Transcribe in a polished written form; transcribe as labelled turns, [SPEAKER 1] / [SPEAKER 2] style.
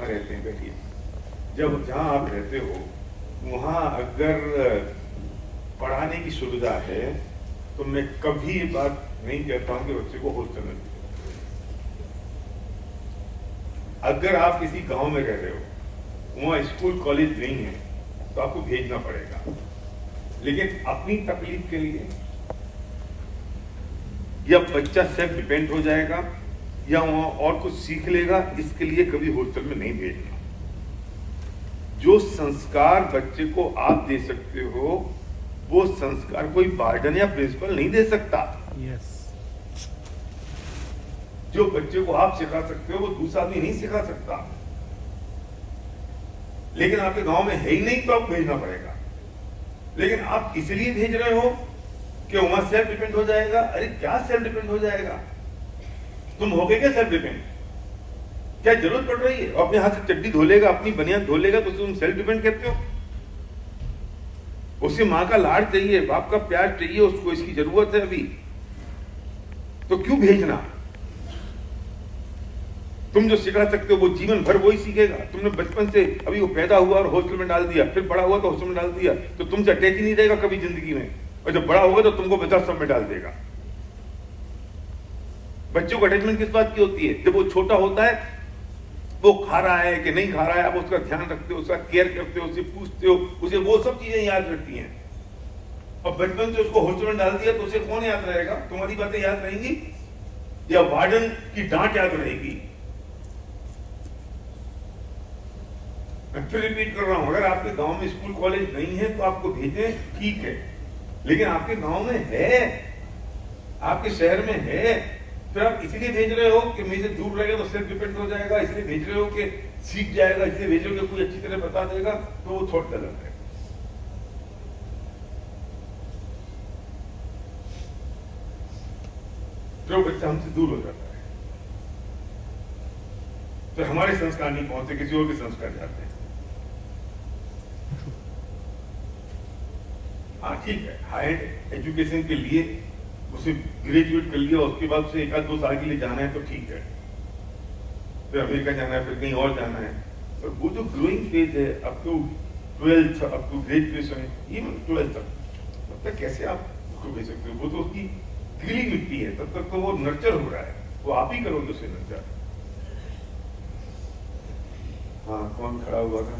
[SPEAKER 1] में रहते हैं, बैठिए, जब जहाँ आप रहते हो वहाँ अगर पढ़ाने की सुविधा है तो मैं कभी ये बात नहीं कहता हूँ कि बच्चे को हॉस्टल में भेजें। अगर आप किसी गांव में रह रहे हो, वहाँ स्कूल कॉलेज नहीं है, तो आपको भेजना पड़ेगा, लेकिन अपनी तकलीफ के लिए या बच्चा सेल्फ डिपेंड हो जाएगा या वहां और कुछ सीख लेगा, इसके लिए कभी हॉस्टल में नहीं भेजना। जो संस्कार बच्चे को आप दे सकते हो वो संस्कार कोई वार्डन या प्रिंसिपल नहीं दे सकता।
[SPEAKER 2] यस।
[SPEAKER 1] जो बच्चे को आप सिखा सकते हो वो दूसरा आदमी नहीं सिखा सकता। लेकिन आपके गांव में है ही नहीं तो आपको भेजना पड़ेगा। लेकिन आप इसलिए भेज रहे हो कि वहां सेल्फ डिपेंड हो जाएगा। अरे क्या सेल्फ डिपेंड हो जाएगा? तुम होगे क्या सेल्फ डिपेंड? क्या जरूरत पड़ रही है? अपने हाथ से चड्डी धो लेगा, अपनी बनियान धो लेगा, तो तुम सेल्फ डिपेंड कहते हो? उसे माँ का लाड चाहिए, बाप का प्यार चाहिए, उसको इसकी जरूरत है अभी, तो क्यों भेजना? तुम जो सिखा सकते हो वो जीवन भर वही सीखेगा। तुमने बचपन से, अभी वो पैदा हुआ और हॉस्टल में डाल दिया, फिर बड़ा हुआ तो हॉस्टल में डाल दिया, तो तुमसे अटैच ही नहीं रहेगा कभी जिंदगी में, और जब बड़ा होगा तो तुमको वृद्धाश्रम में डाल देगा। बच्चों को अटैचमेंट किस बात की होती है? जब वो छोटा होता है, वो खा रहा है कि नहीं खा रहा है, आप उसका ध्यान रखते हो, उसका केयर करते हो, उसे पूछते हो, उसे वो सब चीजें याद रहती हैं। और बचपन से उसको हॉस्टल में डाल दिया तो उसे कौन याद रहेगा? तुम्हारी बातें याद रहेंगी या वार्डन की डांट याद रहेगी? मैं फिर रिपीट कर रहा हूं, अगर आपके गांव में स्कूल कॉलेज नहीं है तो आपको भेजें, ठीक है, लेकिन आपके गांव में है, आपके शहर में है, फिर आप इसलिए भेज रहे हो कि मेरे से दूर रहेगा तो सेल्फ डिपेंड हो जाएगा, इसलिए भेज रहे हो कि सीख जाएगा, इसलिए भेज रहे हो कि कोई अच्छी तरह बता देगा, तो वो थोड़ा गलत है। जो बच्चा हमसे दूर हो जाता है, तो हमारे संस्कार नहीं पहुंचते, किसी और के संस्कार जाते हैं। हाँ ठीक है, हायर एजुकेशन के लिए उसे ग्रेजुएट कर लिया, उसके बाद उसे 1-2 साल के लिए जाना है तो ठीक है, फिर अमेरिका जाना है, फिर कहीं और जाना है, पर वो जो ग्रोइंग फेज है up to 12th, up to graduation, even 12th तक, तब तक कैसे आप उसको भेज सकते हो? वो तो उसकी गीली मिट्टी है, तब तक तो वो नर्चर हो रहा है, वो आप ही करोगे उसे नर्चर। हाँ, कौन खड़ा हुआ था?